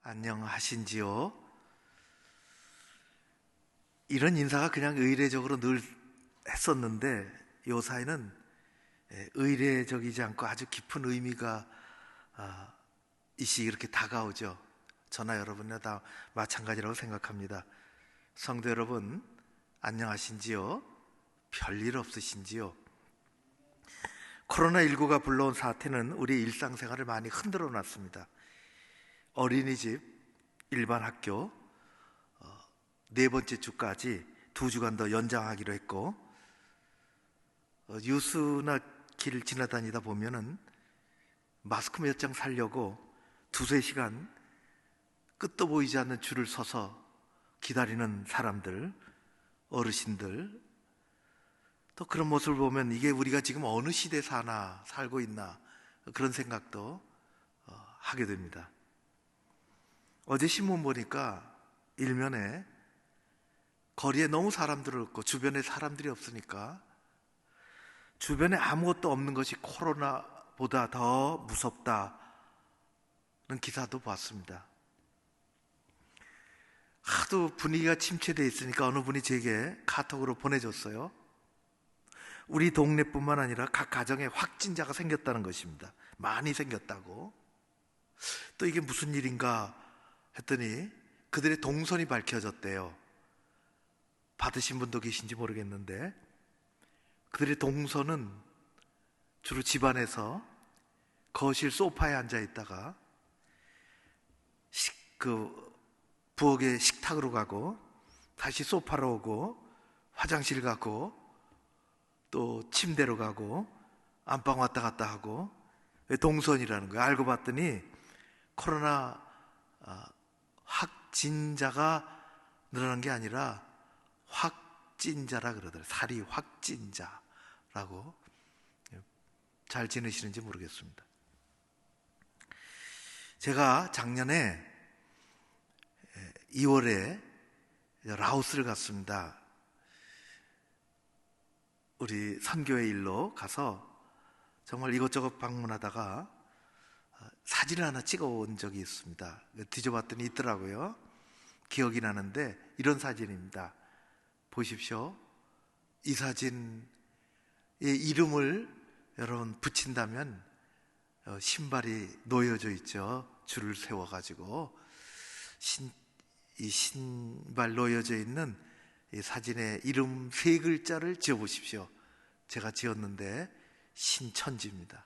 안녕하신지요? 이런 인사가 그냥 의례적으로 늘 했었는데 요사이는 의례적이지 않고 아주 깊은 의미가 이시 이렇게 다가오죠. 저나 여러분이나 다 마찬가지라고 생각합니다. 성도 여러분, 안녕하신지요? 별일 없으신지요? 코로나19가 불러온 사태는 우리 일상생활을 많이 흔들어 놨습니다. 어린이집, 일반 학교, 네 번째 주까지 2주간 더 연장하기로 했고, 뉴스나 길 지나다니다 보면은 마스크 몇 장 사려고 2~3시간 끝도 보이지 않는 줄을 서서 기다리는 사람들, 어르신들, 또 그런 모습을 보면 이게 우리가 지금 어느 시대에 살고 있나 그런 생각도 하게 됩니다. 어제 신문 보니까 일면에 거리에 너무 사람들이 없고 주변에 사람들이 없으니까 주변에 아무것도 없는 것이 코로나보다 더 무섭다는 기사도 봤습니다. 하도 분위기가 침체되어 있으니까 어느 분이 제게 카톡으로 보내줬어요. 우리 동네뿐만 아니라 각 가정에 확진자가 생겼다는 것입니다. 많이 생겼다고. 또 이게 무슨 일인가 했더니 그들의 동선이 밝혀졌대요. 받으신 분도 계신지 모르겠는데 그들의 동선은 주로 집안에서 거실 소파에 앉아 있다가 부엌에 식탁으로 가고 다시 소파로 오고 화장실 가고 또 침대로 가고 안방 왔다 갔다 하고 동선이라는 거예요. 알고 봤더니 코로나 확진자가 늘어난 게 아니라 확진자라 그러더라고요. 살이 확진자라고. 잘 지내시는지 모르겠습니다. 제가 작년에 2월에 라오스를 갔습니다. 우리 선교회 일로 가서 정말 이것저것 방문하다가 사진을 하나 찍어온 적이 있습니다. 뒤져봤더니 있더라고요. 기억이 나는데 이런 사진입니다. 보십시오. 이 사진의 이름을 여러분 붙인다면 신발이 놓여져 있죠. 줄을 세워가지고 이 신발 놓여져 있는 이 사진의 이름 3글자를 지어보십시오. 제가 지었는데 신천지입니다.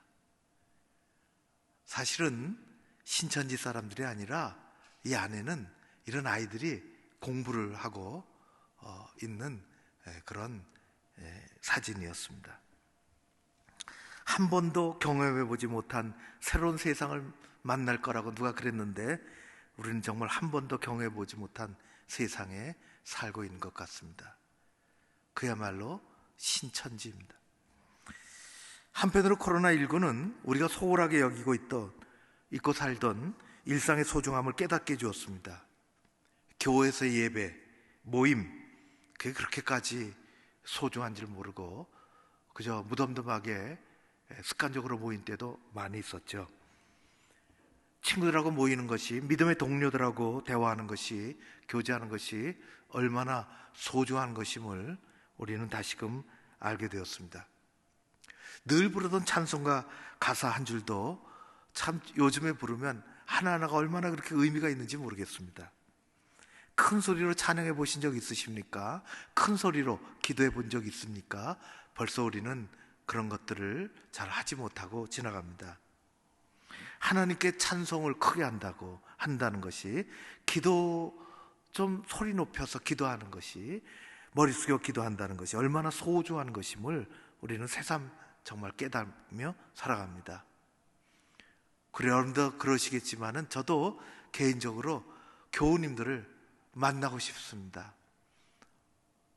사실은 신천지 사람들이 아니라 이 안에는 이런 아이들이 공부를 하고 있는 그런 사진이었습니다. 한 번도 경험해보지 못한 새로운 세상을 만날 거라고 누가 그랬는데 우리는 정말 한 번도 경험해보지 못한 세상에 살고 있는 것 같습니다. 그야말로 신천지입니다. 한편으로 코로나19는 우리가 소홀하게 여기고 있고 살던 일상의 소중함을 깨닫게 해주었습니다. 교회에서의 예배, 모임, 그게 그렇게까지 소중한 줄 모르고 그저 무덤덤하게 습관적으로 모인 때도 많이 있었죠. 친구들하고 모이는 것이, 믿음의 동료들하고 대화하는 것이, 교제하는 것이 얼마나 소중한 것임을 우리는 다시금 알게 되었습니다. 늘 부르던 찬송가 가사 한 줄도 참 요즘에 부르면 하나하나가 얼마나 그렇게 의미가 있는지 모르겠습니다. 큰 소리로 찬양해 보신 적 있으십니까? 큰 소리로 기도해 본 적 있습니까? 벌써 우리는 그런 것들을 잘 하지 못하고 지나갑니다. 하나님께 찬송을 크게 한다는 것이, 기도 좀 소리 높여서 기도하는 것이, 머리 숙여 기도한다는 것이 얼마나 소중한 것임을 우리는 새삼 정말 깨달으며 살아갑니다. 그래, 여러분도 그러시겠지만은 저도 개인적으로 교우님들을 만나고 싶습니다.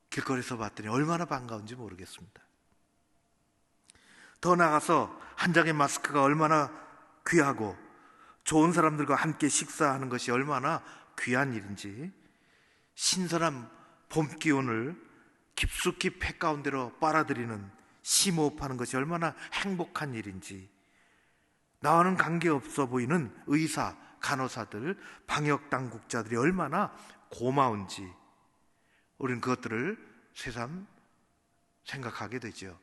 길거리에서 봤더니 얼마나 반가운지 모르겠습니다. 더 나아가서 한 장의 마스크가 얼마나 귀하고 좋은 사람들과 함께 식사하는 것이 얼마나 귀한 일인지, 신선한 봄 기운을 깊숙이 폐 가운데로 빨아들이는 심호흡하는 것이 얼마나 행복한 일인지, 나와는 관계없어 보이는 의사, 간호사들, 방역 당국자들이 얼마나 고마운지 우리는 그것들을 새삼 생각하게 되죠.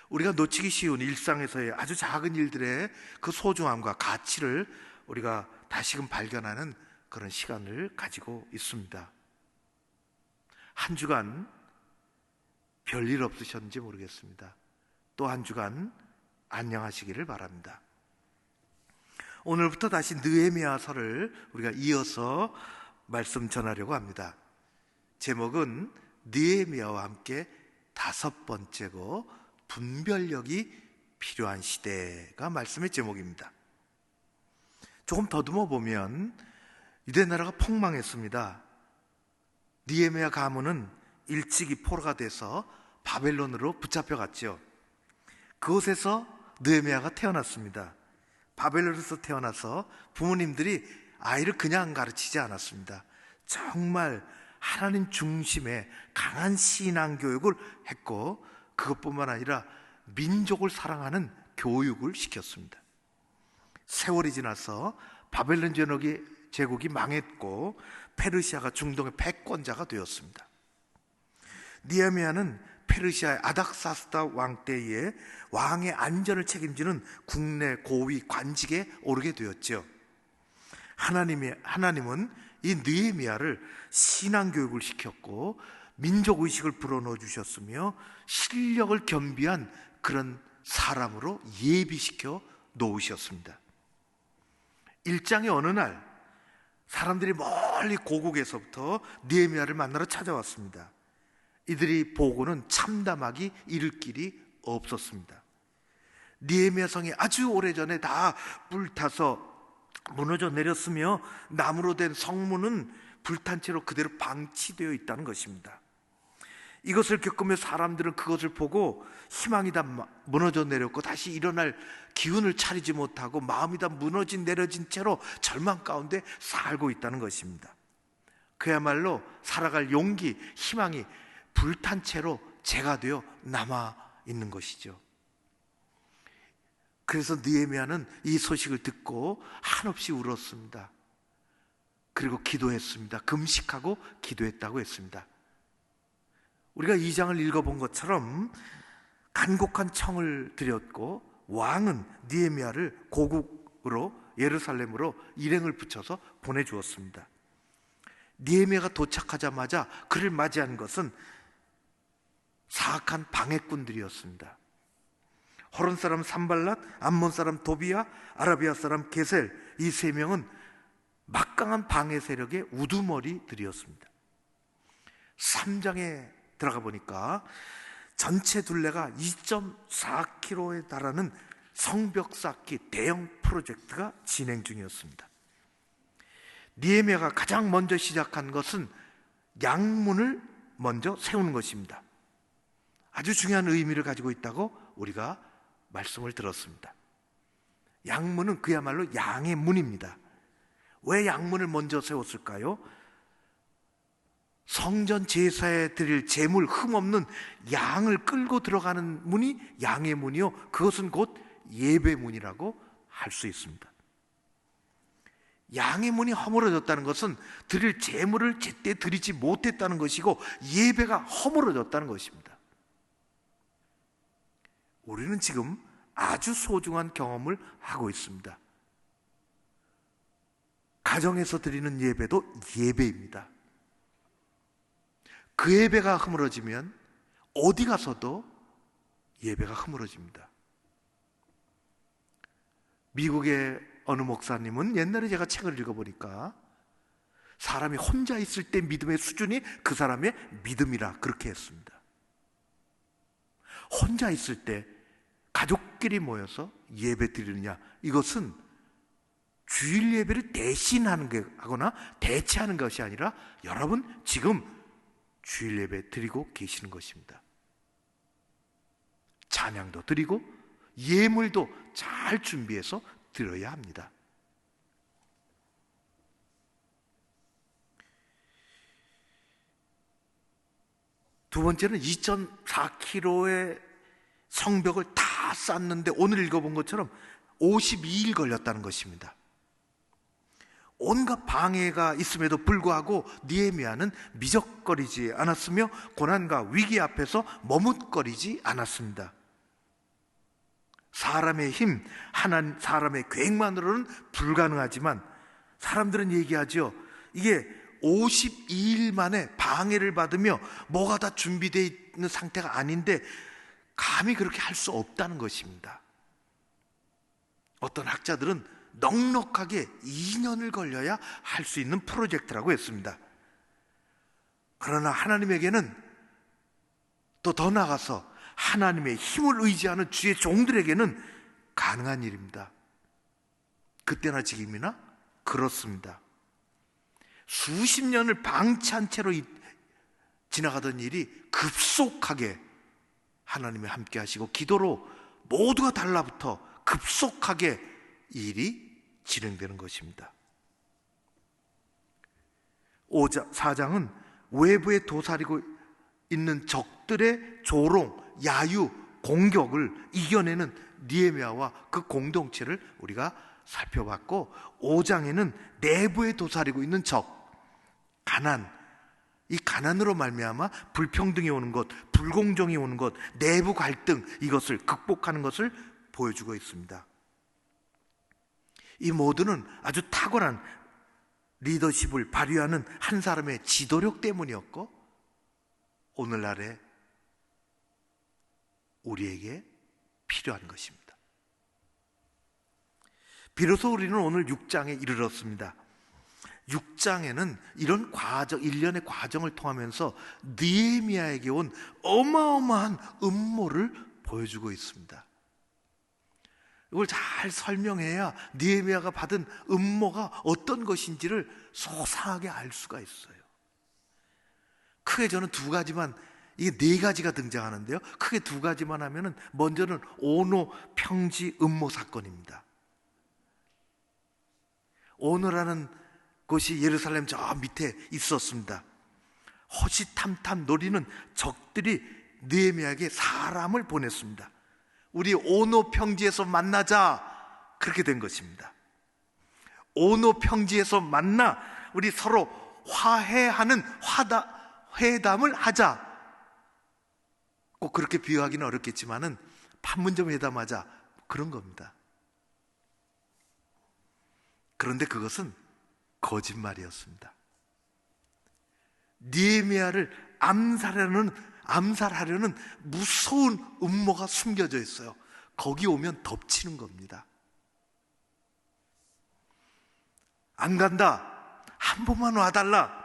우리가 놓치기 쉬운 일상에서의 아주 작은 일들의 그 소중함과 가치를 우리가 다시금 발견하는 그런 시간을 가지고 있습니다. 한 주간 별일 없으셨는지 모르겠습니다. 또 한 주간 안녕하시기를 바랍니다. 오늘부터 다시 느헤미야서를 우리가 이어서 말씀 전하려고 합니다. 제목은 느헤미야와 함께 5번째고 분별력이 필요한 시대가 말씀의 제목입니다. 조금 더듬어 보면 유대 나라가 폭망했습니다. 느헤미야 가문은 일찍이 포로가 돼서 바벨론으로 붙잡혀갔죠. 그곳에서 느헤미야가 태어났습니다. 바벨론에서 태어나서 부모님들이 아이를 그냥 가르치지 않았습니다. 정말 하나님 중심의 강한 신앙 교육을 했고, 그것뿐만 아니라 민족을 사랑하는 교육을 시켰습니다. 세월이 지나서 바벨론 제국이 망했고 페르시아가 중동의 패권자가 되었습니다. 느헤미야는 페르시아의 아닥사스다 왕 때에 왕의 안전을 책임지는 국내 고위 관직에 오르게 되었죠. 하나님은 이 느헤미야를 신앙교육을 시켰고 민족의식을 불어넣어 주셨으며 실력을 겸비한 그런 사람으로 예비시켜 놓으셨습니다. 일장의 어느 날 사람들이 멀리 고국에서부터 느헤미야를 만나러 찾아왔습니다. 이들이 보고는 참담하기 이를 길이 없었습니다. 느헤미야 성이 아주 오래전에 다 불타서 무너져 내렸으며 나무로 된 성문은 불탄 채로 그대로 방치되어 있다는 것입니다. 이것을 겪으며 사람들은 그것을 보고 희망이 다 무너져 내렸고 다시 일어날 기운을 차리지 못하고 마음이 다 내려진 채로 절망 가운데 살고 있다는 것입니다. 그야말로 살아갈 용기, 희망이 불탄 채로 재가 되어 남아 있는 것이죠. 그래서 느헤미야는 이 소식을 듣고 한없이 울었습니다. 그리고 기도했습니다. 금식하고 기도했다고 했습니다. 우리가 2장을 읽어본 것처럼 간곡한 청을 드렸고 왕은 느헤미야를 고국으로 예루살렘으로 일행을 붙여서 보내주었습니다. 느헤미야가 도착하자마자 그를 맞이한 것은 사악한 방해꾼들이었습니다. 호론 사람 산발랏, 암몬 사람 도비야, 아라비아 사람 게셀, 이 3명은 막강한 방해 세력의 우두머리들이었습니다. 3장에 들어가 보니까 전체 둘레가 2.4km에 달하는 성벽 쌓기 대형 프로젝트가 진행 중이었습니다. 느헤미야가 가장 먼저 시작한 것은 양문을 먼저 세우는 것입니다. 아주 중요한 의미를 가지고 있다고 우리가 말씀을 들었습니다. 양문은 그야말로 양의 문입니다. 왜 양문을 먼저 세웠을까요? 성전 제사에 드릴 제물 흠없는 양을 끌고 들어가는 문이 양의 문이요, 그것은 곧 예배문이라고 할 수 있습니다. 양의 문이 허물어졌다는 것은 드릴 제물을 제때 드리지 못했다는 것이고 예배가 허물어졌다는 것입니다. 우리는 지금 아주 소중한 경험을 하고 있습니다. 가정에서 드리는 예배도 예배입니다. 그 예배가 허물어지면 어디 가서도 예배가 허물어집니다. 미국의 어느 목사님은 옛날에 제가 책을 읽어보니까 사람이 혼자 있을 때 믿음의 수준이 그 사람의 믿음이라 그렇게 했습니다. 혼자 있을 때 가족끼리 모여서 예배 드리느냐, 이것은 주일 예배를 대신하는 게 하거나 대체하는 것이 아니라 여러분 지금 주일 예배 드리고 계시는 것입니다. 찬양도 드리고 예물도 잘 준비해서 드려야 합니다. 두 번째는 2.4km의 성벽을 다 쌓는데 오늘 읽어본 것처럼 52일 걸렸다는 것입니다. 온갖 방해가 있음에도 불구하고 느헤미야는 미적거리지 않았으며 고난과 위기 앞에서 머뭇거리지 않았습니다. 사람의 힘, 사람의 계획만으로는 불가능하지만 사람들은 얘기하죠. 이게 52일 만에 방해를 받으며 뭐가 다 준비되어 있는 상태가 아닌데 감히 그렇게 할 수 없다는 것입니다. 어떤 학자들은 넉넉하게 2년을 걸려야 할 수 있는 프로젝트라고 했습니다. 그러나 하나님에게는 또 더 나아가서 하나님의 힘을 의지하는 주의 종들에게는 가능한 일입니다. 그때나 지금이나 그렇습니다. 수십 년을 방치한 채로 지나가던 일이 급속하게 하나님이 함께 하시고 기도로 모두가 달라붙어 급속하게 일이 진행되는 것입니다. 4장은 외부에 도사리고 있는 적들의 조롱, 야유, 공격을 이겨내는 느헤미야와 그 공동체를 우리가 살펴봤고, 5장에는 내부에 도사리고 있는 적, 가난, 이 가난으로 말미암아 불평등이 오는 것, 불공정이 오는 것, 내부 갈등, 이것을 극복하는 것을 보여주고 있습니다. 이 모두는 아주 탁월한 리더십을 발휘하는 한 사람의 지도력 때문이었고, 오늘날에 우리에게 필요한 것입니다. 비로소 우리는 오늘 6장에 이르렀습니다. 6장에는 이런 과정, 일련의 과정을 통하면서 느헤미야에게 온 어마어마한 음모를 보여주고 있습니다. 이걸 잘 설명해야 느헤미야가 받은 음모가 어떤 것인지를 소상하게 알 수가 있어요. 크게 저는 두 가지만, 이게 네 가지가 등장하는데요, 크게 두 가지만 하면은, 먼저는 오노 평지 음모 사건입니다. 오노라는 곳이 예루살렘 저 밑에 있었습니다. 호시탐탐 노리는 적들이 느헤미야에게 사람을 보냈습니다. 우리 오노 평지에서 만나자, 그렇게 된 것입니다. 오노 평지에서 만나 우리 서로 화해하는 회담을 하자. 꼭 그렇게 비유하기는 어렵겠지만은 판문점 회담하자, 그런 겁니다. 그런데 그것은 거짓말이었습니다. 느헤미야를 암살하려는 무서운 음모가 숨겨져 있어요. 거기 오면 덮치는 겁니다. 안 간다, 한 번만 와달라,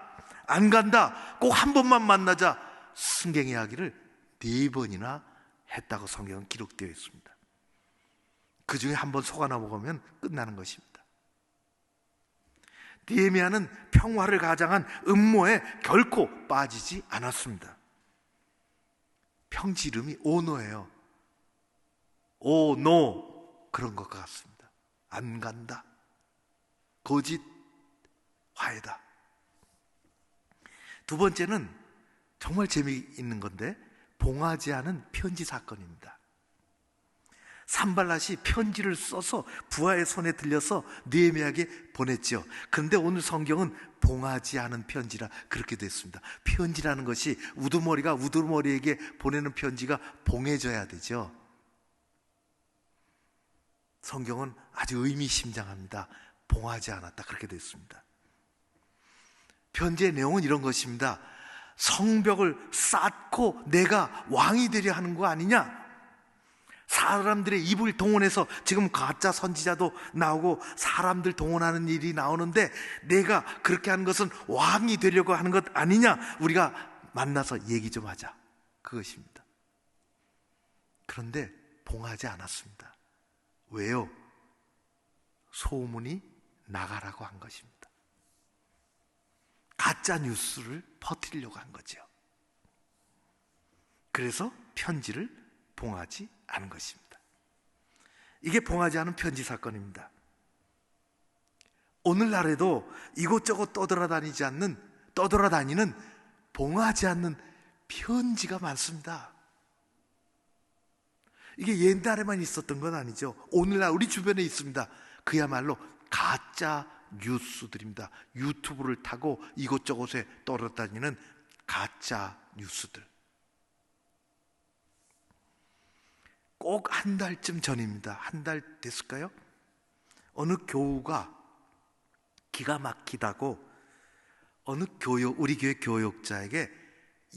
안 간다, 꼭 한 번만 만나자, 승객이야기를 4번이나 했다고 성경은 기록되어 있습니다. 그 중에 한 번 속아나 먹으면 끝나는 것입니다. 느헤미야는 평화를 가장한 음모에 결코 빠지지 않았습니다. 평지 이름이 오노예요. 오노, 그런 것 같습니다. 안 간다, 거짓, 화해다. 두 번째는 정말 재미있는 건데, 봉하지 않은 편지 사건입니다. 산발랏이 편지를 써서 부하의 손에 들려서 느헤미야에게 보냈죠. 그런데 오늘 성경은 봉하지 않은 편지라 그렇게 됐습니다. 편지라는 것이 우두머리가 우두머리에게 보내는 편지가 봉해져야 되죠. 성경은 아주 의미심장합니다. 봉하지 않았다, 그렇게 됐습니다. 편지의 내용은 이런 것입니다. 성벽을 쌓고 내가 왕이 되려 하는 거 아니냐? 사람들의 입을 동원해서, 지금 가짜 선지자도 나오고 사람들 동원하는 일이 나오는데, 내가 그렇게 하는 것은 왕이 되려고 하는 것 아니냐? 우리가 만나서 얘기 좀 하자, 그것입니다. 그런데 봉하지 않았습니다. 왜요? 소문이 나가라고 한 것입니다. 가짜 뉴스를 퍼뜨리려고 한 거죠. 그래서 편지를 봉하지 않은 것입니다. 이게 봉하지 않은 편지 사건입니다. 오늘날에도 이곳저곳 떠돌아다니는 봉하지 않는 편지가 많습니다. 이게 옛날에만 있었던 건 아니죠. 오늘날 우리 주변에 있습니다. 그야말로 가짜 뉴스들입니다. 유튜브를 타고 이곳저곳에 떠돌아다니는 가짜 뉴스들. 꼭 한 달쯤 전입니다. 한 달 됐을까요? 어느 교우가 기가 막히다고 어느 우리 교회 교역자에게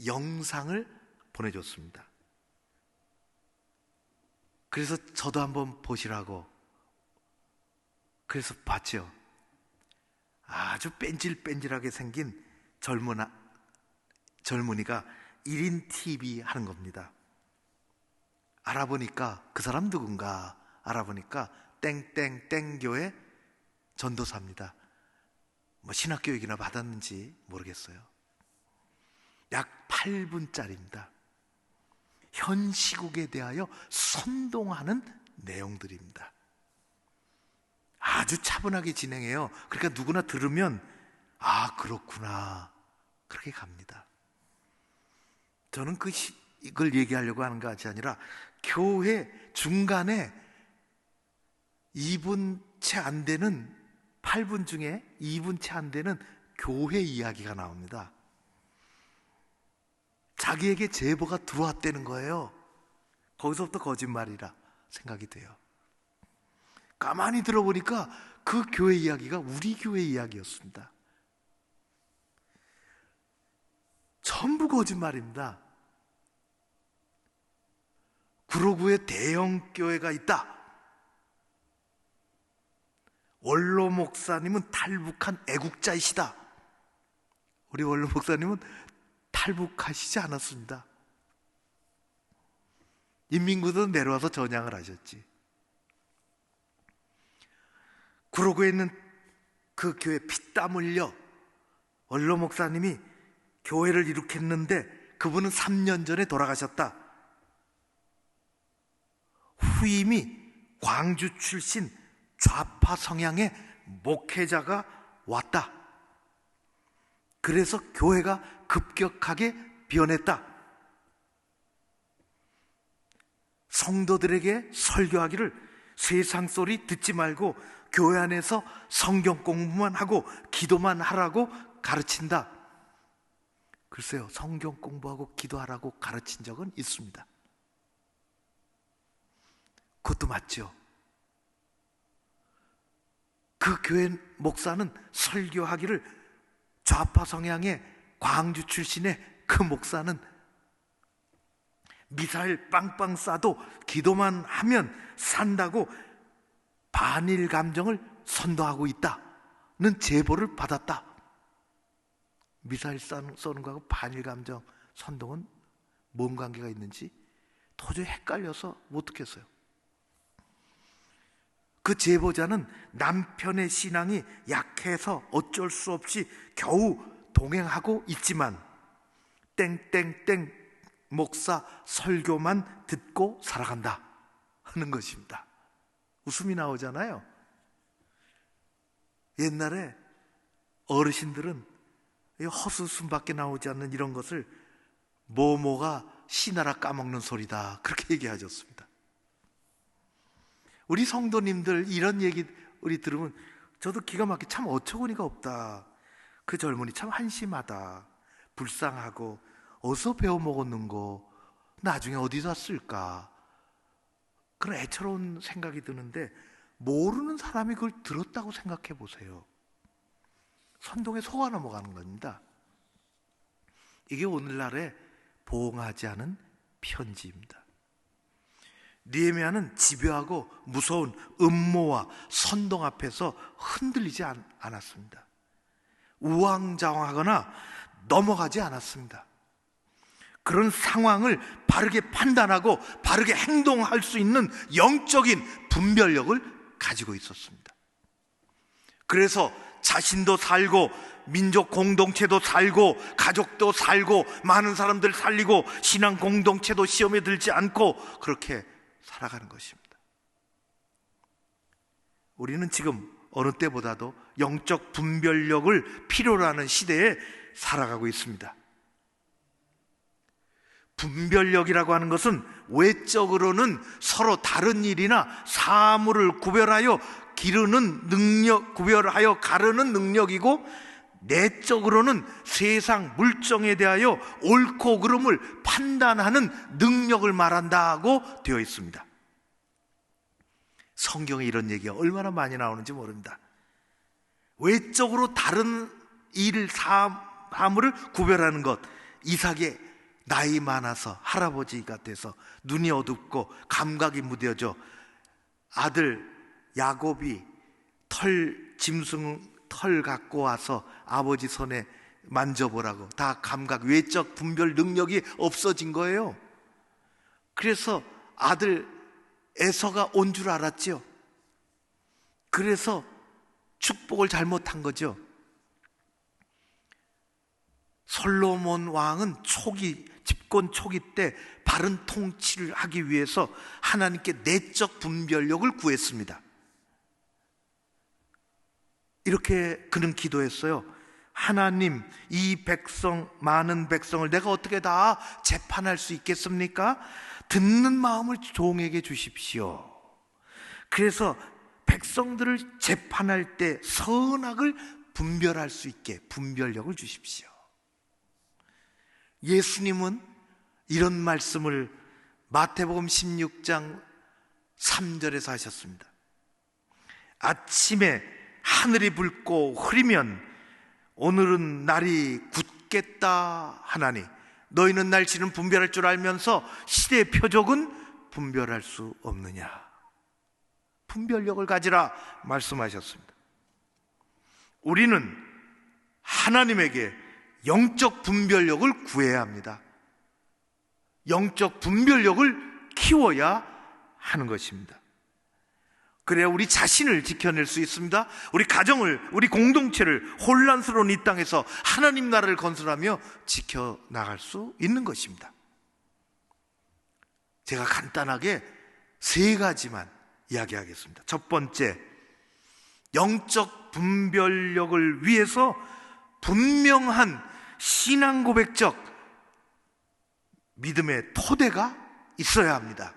영상을 보내줬습니다. 그래서 저도 한번 보시라고, 그래서 봤죠. 아주 뺀질뺀질하게 생긴 젊은이가 1인 TV 하는 겁니다. 알아보니까 그 사람 누군가 알아보니까 땡땡땡 교회 전도사입니다. 뭐 신학교육이나 받았는지 모르겠어요. 약 8분짜리입니다. 현 시국에 대하여 선동하는 내용들입니다. 아주 차분하게 진행해요. 그러니까 누구나 들으면 아, 그렇구나, 그렇게 갑니다. 저는 이걸 얘기하려고 하는 것이 아니라 교회 중간에 2분 채 안 되는, 8분 중에 2분 채 안 되는 교회 이야기가 나옵니다. 자기에게 제보가 들어왔다는 거예요. 거기서부터 거짓말이라 생각이 돼요. 가만히 들어보니까 그 교회 이야기가 우리 교회 이야기였습니다. 전부 거짓말입니다. 구로구에 대형 교회가 있다. 원로 목사님은 탈북한 애국자이시다. 우리 원로 목사님은 탈북하시지 않았습니다. 인민군도 내려와서 전향을 하셨지. 구로구에 있는 그 교회 피땀 흘려 원로 목사님이 교회를 일으켰는데 그분은 3년 전에 돌아가셨다. 후임이 광주 출신 좌파 성향의 목회자가 왔다. 그래서 교회가 급격하게 변했다. 성도들에게 설교하기를 세상 소리 듣지 말고 교회 안에서 성경 공부만 하고 기도만 하라고 가르친다. 글쎄요, 성경 공부하고 기도하라고 가르친 적은 있습니다. 그것도 맞죠. 그 교회 목사는 설교하기를 좌파 성향의 광주 출신의 그 목사는 미사일 빵빵 쏴도 기도만 하면 산다고 반일 감정을 선도하고 있다는 제보를 받았다. 미사일 쏘는 거하고 반일 감정 선동은 뭔 관계가 있는지 도저히 헷갈려서 못 듣겠어요. 그 제보자는 남편의 신앙이 약해서 어쩔 수 없이 겨우 동행하고 있지만 땡땡땡 목사 설교만 듣고 살아간다 하는 것입니다. 웃음이 나오잖아요. 옛날에 어르신들은 헛웃음밖에 나오지 않는 이런 것을 뭐뭐가 씨나라 까먹는 소리다, 그렇게 얘기하셨습니다. 우리 성도님들 이런 얘기 우리 들으면 저도 기가 막히게 참 어처구니가 없다. 그 젊은이 참 한심하다, 불쌍하고 어디서 배워먹었는 거 나중에 어디다 쓸까, 그런 애처로운 생각이 드는데 모르는 사람이 그걸 들었다고 생각해 보세요. 선동에 속아 넘어가는 겁니다. 이게 오늘날의 보응하지 않은 편지입니다. 느헤미야는 집요하고 무서운 음모와 선동 앞에서 흔들리지 않았습니다. 우왕좌왕하거나 넘어가지 않았습니다. 그런 상황을 바르게 판단하고 바르게 행동할 수 있는 영적인 분별력을 가지고 있었습니다. 그래서 자신도 살고 민족 공동체도 살고 가족도 살고 많은 사람들 살리고 신앙 공동체도 시험에 들지 않고 그렇게 살아가는 것입니다. 우리는 지금 어느 때보다도 영적 분별력을 필요로 하는 시대에 살아가고 있습니다. 분별력이라고 하는 것은 외적으로는 서로 다른 일이나 사물을 구별하여 기르는 능력, 구별하여 가르는 능력이고, 내적으로는 세상 물정에 대하여 옳고 그름을 판단하는 능력을 말한다고 되어 있습니다. 성경에 이런 얘기가 얼마나 많이 나오는지 모릅니다. 외적으로 다른 사물을 구별하는 것. 이삭의 나이 많아서 할아버지가 돼서 눈이 어둡고 감각이 무뎌져 아들 야곱이 짐승 털 갖고 와서 아버지 손에 만져보라고, 다 감각, 외적 분별 능력이 없어진 거예요. 그래서 아들 에서가 온 줄 알았죠. 그래서 축복을 잘못한 거죠. 솔로몬 왕은 집권 초기 때 바른 통치를 하기 위해서 하나님께 내적 분별력을 구했습니다. 이렇게 그는 기도했어요. 하나님, 이 많은 백성을 내가 어떻게 다 재판할 수 있겠습니까? 듣는 마음을 종에게 주십시오. 그래서 백성들을 재판할 때 선악을 분별할 수 있게 분별력을 주십시오. 예수님은 이런 말씀을 마태복음 16장 3절에서 하셨습니다. 아침에 하늘이 붉고 흐리면 오늘은 날이 굳겠다 하나니 너희는 날씨는 분별할 줄 알면서 시대의 표적은 분별할 수 없느냐. 분별력을 가지라 말씀하셨습니다. 우리는 하나님에게 영적 분별력을 구해야 합니다. 영적 분별력을 키워야 하는 것입니다. 그래야 우리 자신을 지켜낼 수 있습니다. 우리 가정을, 우리 공동체를 혼란스러운 이 땅에서 하나님 나라를 건설하며 지켜나갈 수 있는 것입니다. 제가 간단하게 3가지만 이야기하겠습니다. 첫 번째, 영적 분별력을 위해서 분명한 신앙 고백적 믿음의 토대가 있어야 합니다.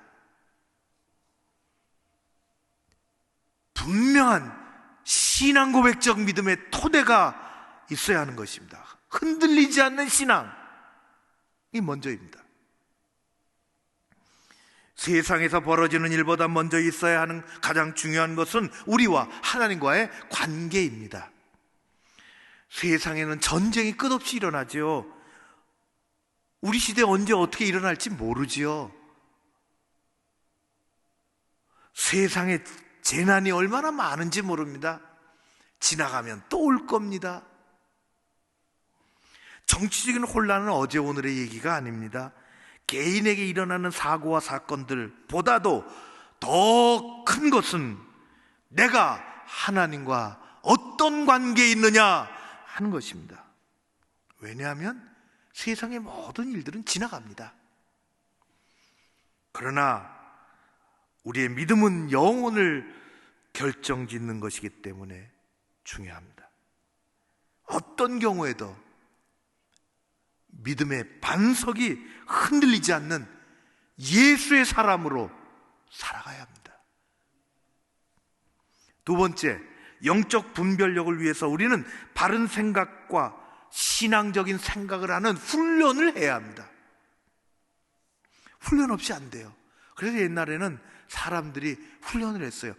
분명한 신앙 고백적 믿음의 토대가 있어야 하는 것입니다. 흔들리지 않는 신앙이 먼저입니다. 세상에서 벌어지는 일보다 먼저 있어야 하는 가장 중요한 것은 우리와 하나님과의 관계입니다. 세상에는 전쟁이 끝없이 일어나죠. 우리 시대에 언제 어떻게 일어날지 모르지요. 세상에 재난이 얼마나 많은지 모릅니다. 지나가면 또 올 겁니다. 정치적인 혼란은 어제 오늘의 얘기가 아닙니다. 개인에게 일어나는 사고와 사건들보다도 더 큰 것은 내가 하나님과 어떤 관계에 있느냐 하는 것입니다. 왜냐하면 세상의 모든 일들은 지나갑니다. 그러나 우리의 믿음은 영혼을 결정짓는 것이기 때문에 중요합니다. 어떤 경우에도 믿음의 반석이 흔들리지 않는 예수의 사람으로 살아가야 합니다. 두 번째, 영적 분별력을 위해서 우리는 바른 생각과 신앙적인 생각을 하는 훈련을 해야 합니다. 훈련 없이 안 돼요. 그래서 옛날에는 사람들이 훈련을 했어요.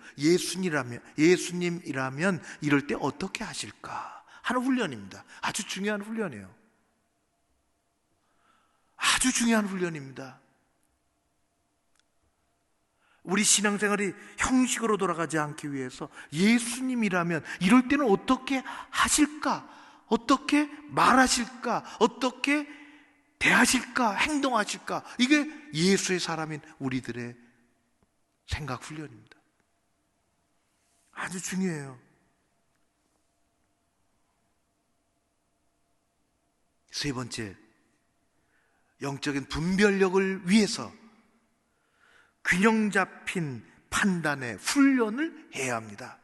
예수님이라면 이럴 때 어떻게 하실까 하는 훈련입니다. 아주 중요한 훈련이에요. 아주 중요한 훈련입니다. 우리 신앙생활이 형식으로 돌아가지 않기 위해서 예수님이라면 이럴 때는 어떻게 하실까? 어떻게 말하실까? 어떻게 대하실까? 행동하실까? 이게 예수의 사람인 우리들의 생각 훈련입니다. 아주 중요해요. 세 번째, 영적인 분별력을 위해서 균형 잡힌 판단의 훈련을 해야 합니다.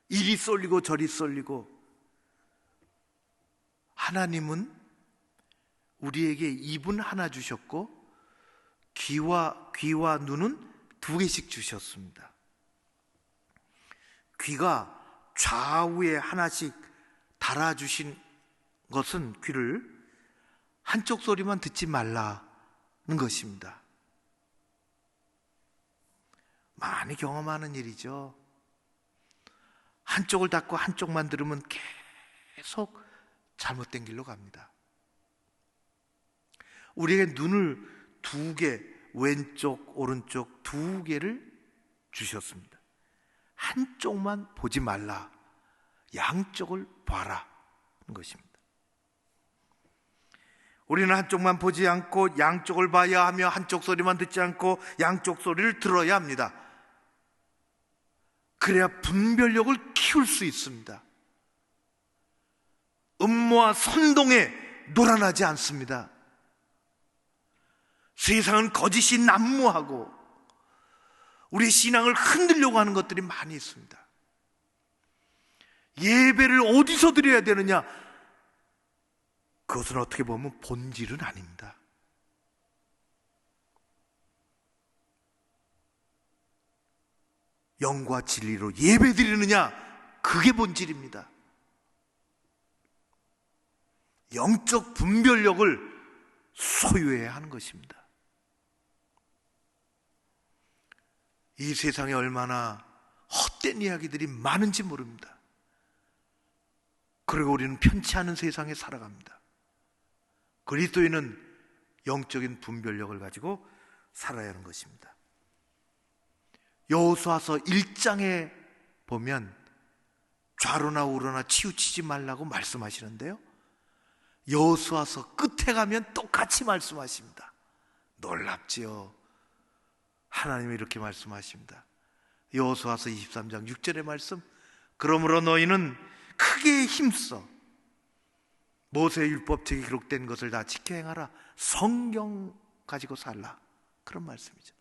이리 쏠리고 저리 쏠리고. 하나님은 우리에게 입은 하나 주셨고 귀와 눈은 2개씩 주셨습니다. 귀가 좌우에 하나씩 달아주신 것은 귀를 한쪽 소리만 듣지 말라는 것입니다. 많이 경험하는 일이죠. 한쪽을 닫고 한쪽만 들으면 계속 잘못된 길로 갑니다. 우리에게 눈을 두 개, 왼쪽, 오른쪽 두 개를 주셨습니다. 한쪽만 보지 말라, 양쪽을 봐라 는 것입니다. 우리는 한쪽만 보지 않고 양쪽을 봐야 하며 한쪽 소리만 듣지 않고 양쪽 소리를 들어야 합니다. 그래야 분별력을 키울 수 있습니다. 음모와 선동에 놀아나지 않습니다. 세상은 거짓이 난무하고 우리 신앙을 흔들려고 하는 것들이 많이 있습니다. 예배를 어디서 드려야 되느냐? 그것은 어떻게 보면 본질은 아닙니다. 영과 진리로 예배 드리느냐? 그게 본질입니다. 영적 분별력을 소유해야 하는 것입니다. 이 세상에 얼마나 헛된 이야기들이 많은지 모릅니다. 그리고 우리는 편치 않은 세상에 살아갑니다. 그리스도인은 영적인 분별력을 가지고 살아야 하는 것입니다. 여호수아서 1장에 보면 좌로나 우로나 치우치지 말라고 말씀하시는데요, 여호수아서 끝에 가면 똑같이 말씀하십니다. 놀랍지요. 하나님이 이렇게 말씀하십니다. 여호수아서 23장 6절의 말씀, 그러므로 너희는 크게 힘써 모세의 율법책에 기록된 것을 다 지켜 행하라. 성경 가지고 살라. 그런 말씀이죠.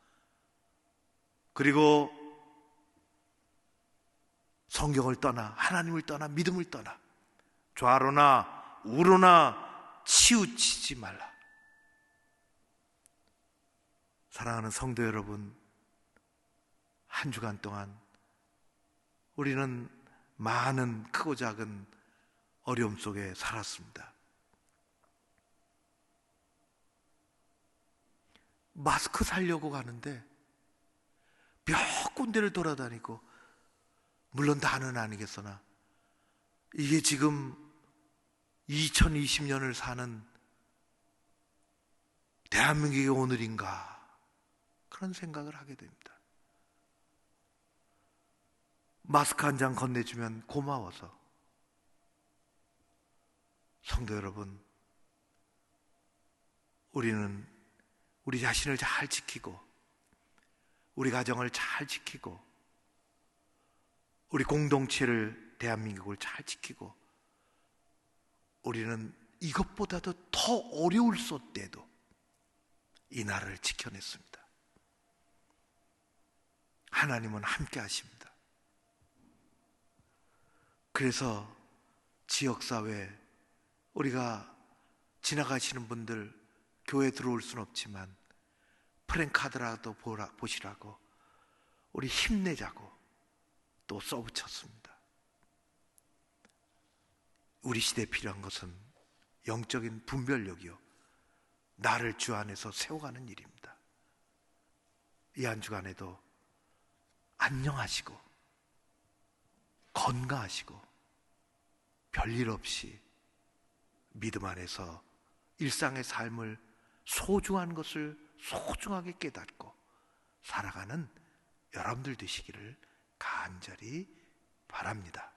그리고 성경을 떠나, 하나님을 떠나, 믿음을 떠나 좌로나 우로나 치우치지 말라. 사랑하는 성도 여러분, 한 주간 동안 우리는 많은 크고 작은 어려움 속에 살았습니다. 마스크 사려고 가는데 몇 군데를 돌아다니고, 물론 다는 아니겠으나 이게 지금 2020년을 사는 대한민국의 오늘인가, 그런 생각을 하게 됩니다. 마스크 한 장 건네주면 고마워서. 성도 여러분, 우리는 우리 자신을 잘 지키고, 우리 가정을 잘 지키고, 우리 공동체를, 대한민국을 잘 지키고, 우리는 이것보다도 더 어려울 때도 이 나라를 지켜냈습니다. 하나님은 함께 하십니다. 그래서 지역사회, 우리가 지나가시는 분들 교회 들어올 수는 없지만 프랭카드라도 보시라고 우리 힘내자고 또 써붙였습니다. 우리 시대에 필요한 것은 영적인 분별력이요, 나를 주 안에서 세워가는 일입니다. 이 한 주간에도 안녕하시고 건강하시고 별일 없이 믿음 안에서 일상의 삶을, 소중한 것을 소중하게 깨닫고 살아가는 여러분들 되시기를 간절히 바랍니다.